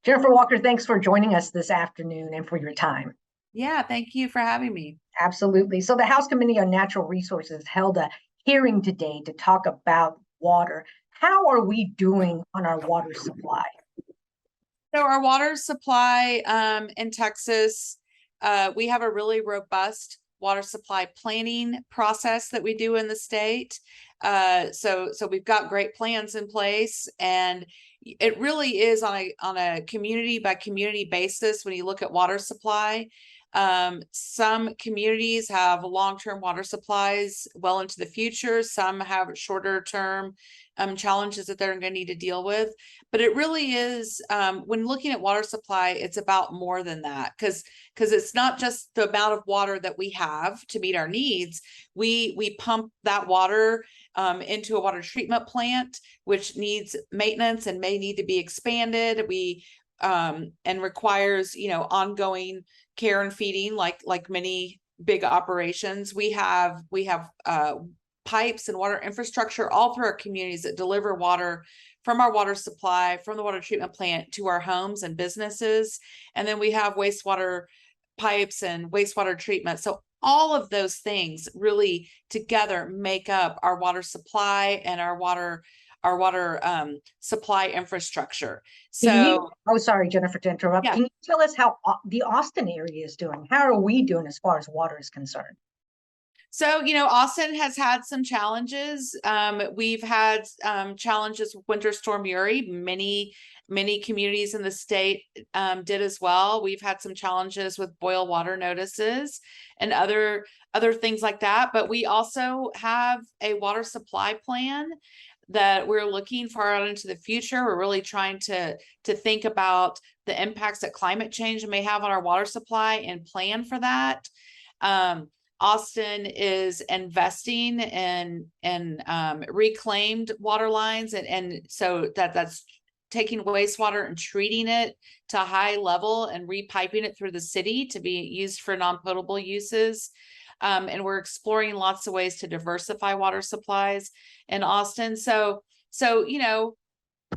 Jennifer Walker, thanks for joining us this afternoon and for your time. Yeah, thank you for having me. Absolutely. So the House Committee on Natural Resources held a hearing today to talk about water. How are we doing on our water supply? So our water supply in Texas, we have a really robust water supply planning process that we do in the state. So we've got great plans in place, and it really is on a community by community basis when you look at water supply. Some communities have long-term water supplies well into the future. Some have shorter term challenges that they're going to need to deal with. But it really is, when looking at water supply, it's about more than that, because it's not just the amount of water that we have to meet our needs. We pump that water into a water treatment plant, which needs maintenance and may need to be expanded. And requires, ongoing care and feeding, like many big operations. We have pipes and water infrastructure all through our communities that deliver water from our water supply, from the water treatment plant to our homes and businesses. And then we have wastewater pipes and wastewater treatment. So all of those things really together make up our water supply and our water supply infrastructure. Sorry, Jennifer, to interrupt. Yeah. Can you tell us how the Austin area is doing? How are we doing as far as water is concerned? So, Austin has had some challenges. We've had challenges with Winter Storm Uri. Many communities in the state did as well. We've had some challenges with boil water notices and other things like that. But we also have a water supply plan that we're looking far out into the future. We're really trying to think about the impacts that climate change may have on our water supply and plan for that. Austin is investing in reclaimed water lines, and so that's taking wastewater and treating it to a high level and repiping it through the city to be used for non-potable uses. And we're exploring lots of ways to diversify water supplies in Austin. So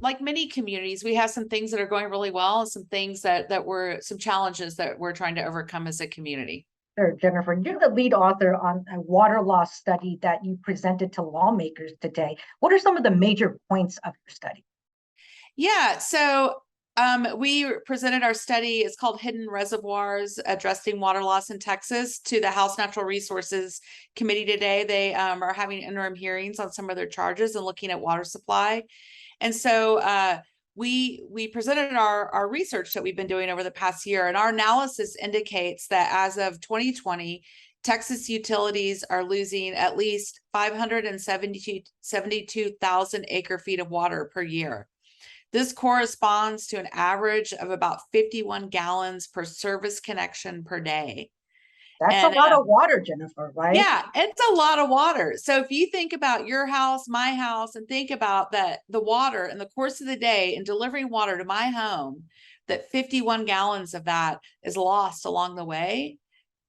like many communities, we have some things that are going really well and some things that were some challenges that we're trying to overcome as a community. Sure, Jennifer, you're the lead author on a water loss study that you presented to lawmakers today. What are some of the major points of your study? Yeah, so we presented our study. It's called Hidden Reservoirs Addressing Water Loss in Texas to the House Natural Resources Committee today. They are having interim hearings on some of their charges and looking at water supply. And so we presented our research that we've been doing over the past year, and our analysis indicates that as of 2020, Texas utilities are losing at least 572,000 acre feet of water per year. This corresponds to an average of about 51 gallons per service connection per day. That's a lot of water, Jennifer, right? Yeah, it's a lot of water. So if you think about your house, my house, and think about that, the water in the course of the day and delivering water to my home, that 51 gallons of that is lost along the way,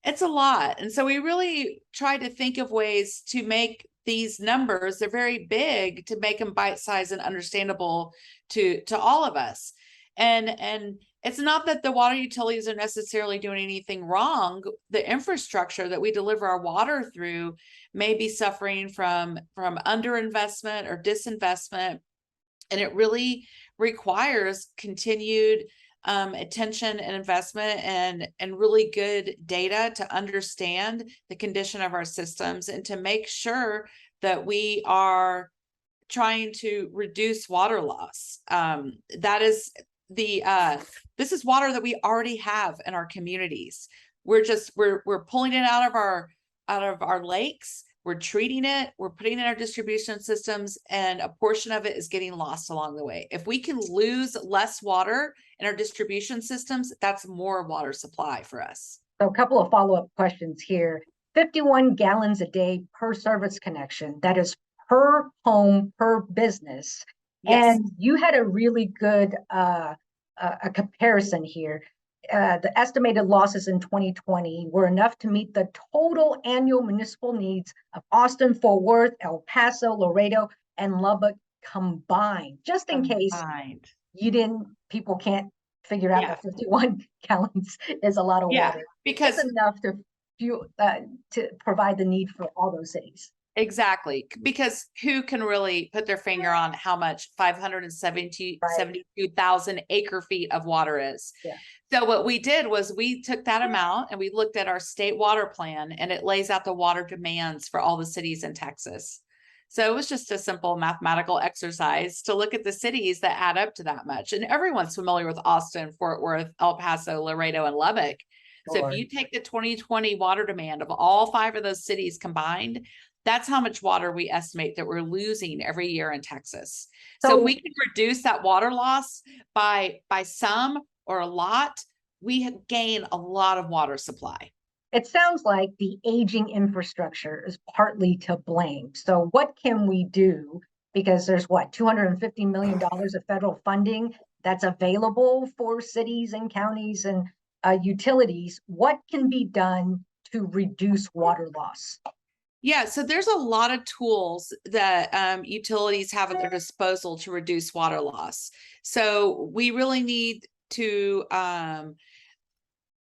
it's a lot. And so we really try to think of ways to make these numbers, they're very big, to make them bite-sized and understandable to all of us. And it's not that the water utilities are necessarily doing anything wrong. The infrastructure that we deliver our water through may be suffering from underinvestment or disinvestment. And it really requires continued attention and investment and really good data to understand the condition of our systems and to make sure that we are trying to reduce water loss. That is this is water that we already have in our communities. We're pulling it out of our lakes. We're treating it, we're putting it in our distribution systems, and a portion of it is getting lost along the way. If we can lose less water in our distribution systems, that's more water supply for us. So a couple of follow-up questions here. 51 gallons a day per service connection, that is per home, per business. Yes. And you had a really good a comparison here. The estimated losses in 2020 were enough to meet the total annual municipal needs of Austin, Fort Worth, El Paso, Laredo, and Lubbock combined. Just in case people can't figured out Yeah. that 51 gallons is a lot of Yeah, water. because It's enough to fuel, to provide the need for all those cities. exactly, because who can really put their finger on how much Right. 72,000 acre feet of water is? Yeah. So what we did was we took that amount and we looked at our state water plan, and it lays out the water demands for all the cities in Texas. So it was just a simple mathematical exercise to look at the cities that add up to that much. And everyone's familiar with Austin, Fort Worth, El Paso, Laredo, and Lubbock. So if Sure. you take the 2020 water demand of all 5 of those cities combined, that's how much water we estimate that we're losing every year in Texas. So if we can reduce that water loss by some or a lot, we gain a lot of water supply. It sounds like the aging infrastructure is partly to blame. So what can we do? Because there's what, $250 million of federal funding that's available for cities and counties and utilities. What can be done to reduce water loss? Yeah, so there's a lot of tools that utilities have at their disposal to reduce water loss. So we really need to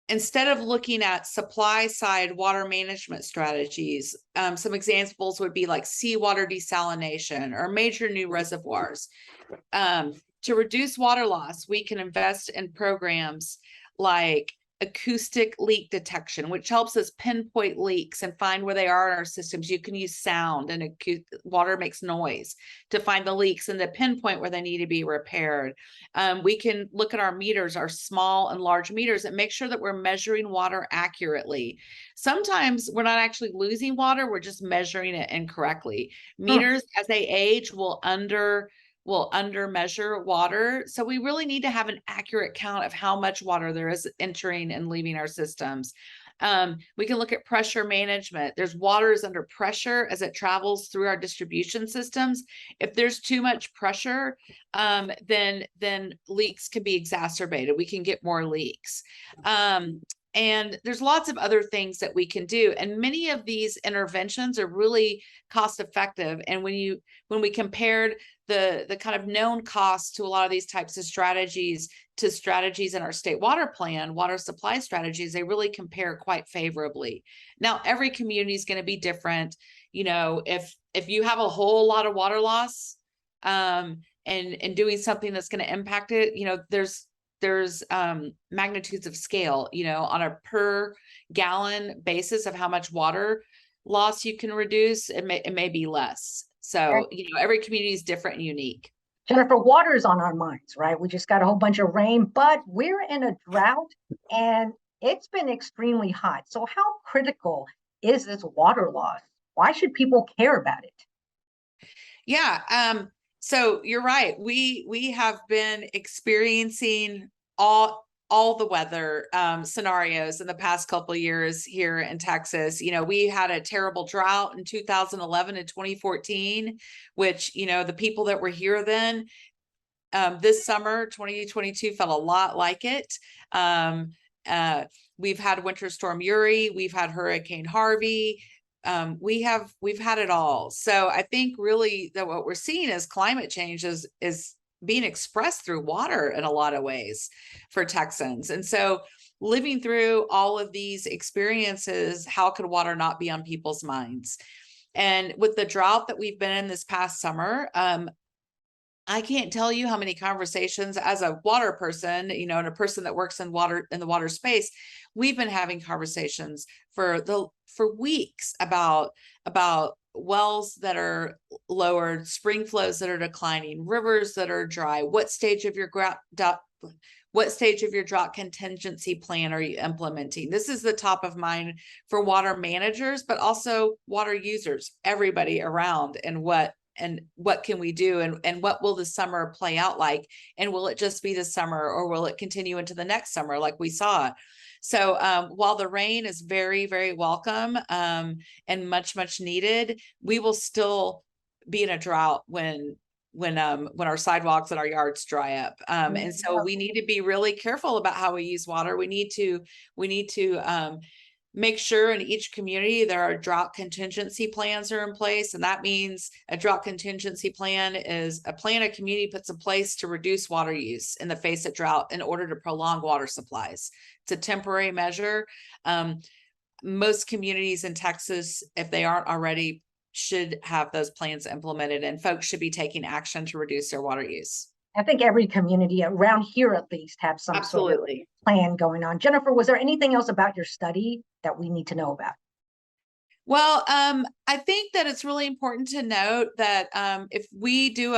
instead of looking at supply side water management strategies, some examples would be like seawater desalination or major new reservoirs. To reduce water loss, we can invest in programs like acoustic leak detection, which helps us pinpoint leaks and find where they are in our systems. You can use sound, and water makes noise to find the leaks and to pinpoint where they need to be repaired. We can look at our meters, our small and large meters, and make sure that we're measuring water accurately. Sometimes we're not actually losing water, we're just measuring it incorrectly. Meters, as they age, will under measure water. So we really need to have an accurate count of how much water there is entering and leaving our systems. We can look at pressure management. There's water is under pressure as it travels through our distribution systems. If there's too much pressure, then leaks can be exacerbated. We can get more leaks. And there's lots of other things that we can do. And many of these interventions are really cost effective. And when we compared the kind of known costs to a lot of these types of strategies to strategies in our state water plan, water supply strategies, they really compare quite favorably. Now, every community is going to be different. You know, if you have a whole lot of water loss, and doing something that's going to impact it, you know, there's magnitudes of scale, you know, on a per gallon basis of how much water loss you can reduce. It may be less. So, you know, every community is different and unique. Jennifer, water is on our minds, right? We just got a whole bunch of rain, but we're in a drought and it's been extremely hot. So how critical is this water loss? Why should people care about it? Yeah. So you're right. We have been experiencing all the weather scenarios in the past couple of years here in Texas. You know, we had a terrible drought in 2011 and 2014, which, you know, the people that were here then, this summer 2022 felt a lot like it. We've had Winter Storm Uri, we've had Hurricane Harvey. We've had it all. So I think really that what we're seeing is climate change is being expressed through water in a lot of ways for Texans. And so living through all of these experiences, how could water not be on people's minds? And with the drought that we've been in this past summer, I can't tell you how many conversations as a water person, you know, and a person that works in the water space, we've been having conversations for weeks about wells that are lowered, spring flows that are declining, rivers that are dry. What stage of your drought contingency plan are you implementing? This is the top of mind for water managers, but also water users, everybody around, and what can we do, and what will the summer play out like, and will it just be the summer, or will it continue into the next summer like we saw? So while the rain is very, very welcome and much needed, we will still be in a drought when our sidewalks and our yards dry up. And so we need to be really careful about how we use water. We need to make sure in each community there are drought contingency plans are in place. And that means a drought contingency plan is a plan a community puts in place to reduce water use in the face of drought in order to prolong water supplies. It's a temporary measure. Most communities in Texas, if they aren't already, should have those plans implemented, and folks should be taking action to reduce their water use. I think every community around here at least have some sort of plan going on. Jennifer, was there anything else about your study that we need to know about? Well, I think that it's really important to note that if we do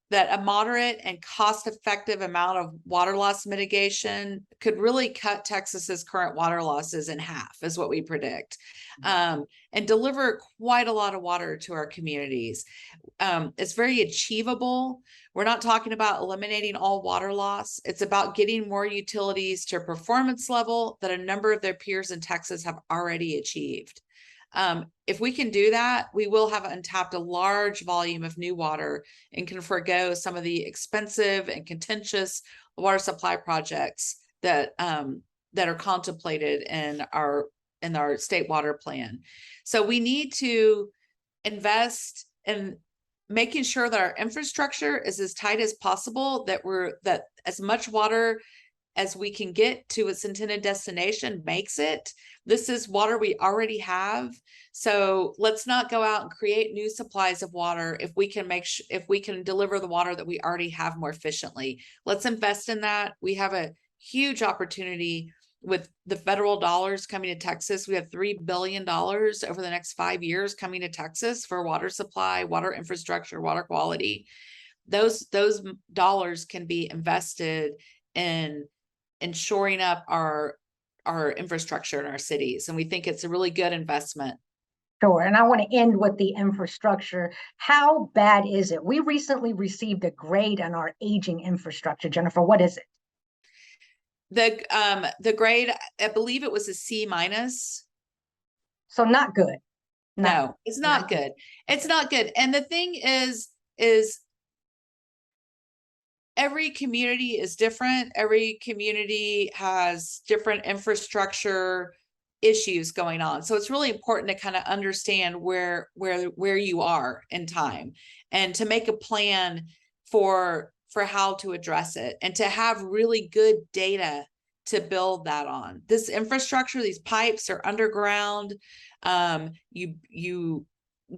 that a moderate and cost-effective amount of water loss mitigation could really cut Texas's current water losses in half, is what we predict, and deliver quite a lot of water to our communities. It's very achievable. We're not talking about eliminating all water loss. It's about getting more utilities to a performance level that a number of their peers in Texas have already achieved. If we can do that, we will have untapped a large volume of new water and can forego some of the expensive and contentious water supply projects that are contemplated in our state water plan. So we need to invest in making sure that our infrastructure is as tight as possible, that as much water as we can get to its intended destination makes it. This is water we already have. So let's not go out and create new supplies of water if we can if we can deliver the water that we already have more efficiently. Let's invest in that. We have a huge opportunity with the federal dollars coming to Texas. We have $3 billion over the next 5 years coming to Texas for water supply, water infrastructure, water quality. Those dollars can be invested in shoring up our infrastructure in our cities. And we think it's a really good investment. Sure. And I want to end with the infrastructure. How bad is it? We recently received a grade on our aging infrastructure. Jennifer, what is it? The grade, I believe it was a C-. So not good. No, it's not good. It's not good. And the thing is every community is different. Every community has different infrastructure issues going on. So it's really important to kind of understand where you are in time and to make a plan for how to address it and to have really good data to build that on. This infrastructure, these pipes are underground. You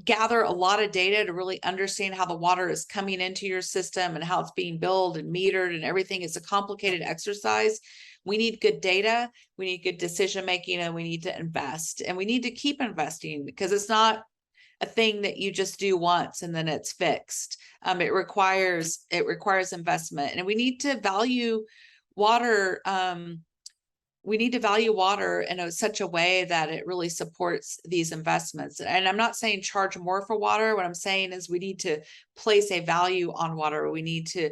gather a lot of data to really understand how the water is coming into your system and how it's being billed and metered and everything. Is a complicated exercise. We need good data, we need good decision making, and we need to invest, and we need to keep investing, because it's not a thing that you just do once and then it's fixed. It requires investment, and we need to value water. We need to value water in such a way that it really supports these investments. And I'm not saying charge more for water. What I'm saying is we need to place a value on water. We need to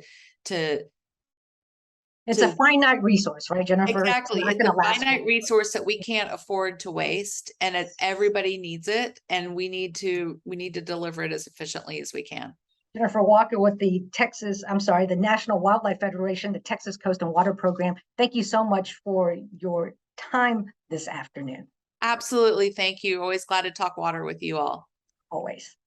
it's a finite resource, right, Jennifer? Exactly. It's a finite resource that we can't afford to waste, and everybody needs it, and we need to deliver it as efficiently as we can. Jennifer Walker with the National Wildlife Federation, the Texas Coast and Water Program. Thank you so much for your time this afternoon. Absolutely. Thank you. Always glad to talk water with you all. Always.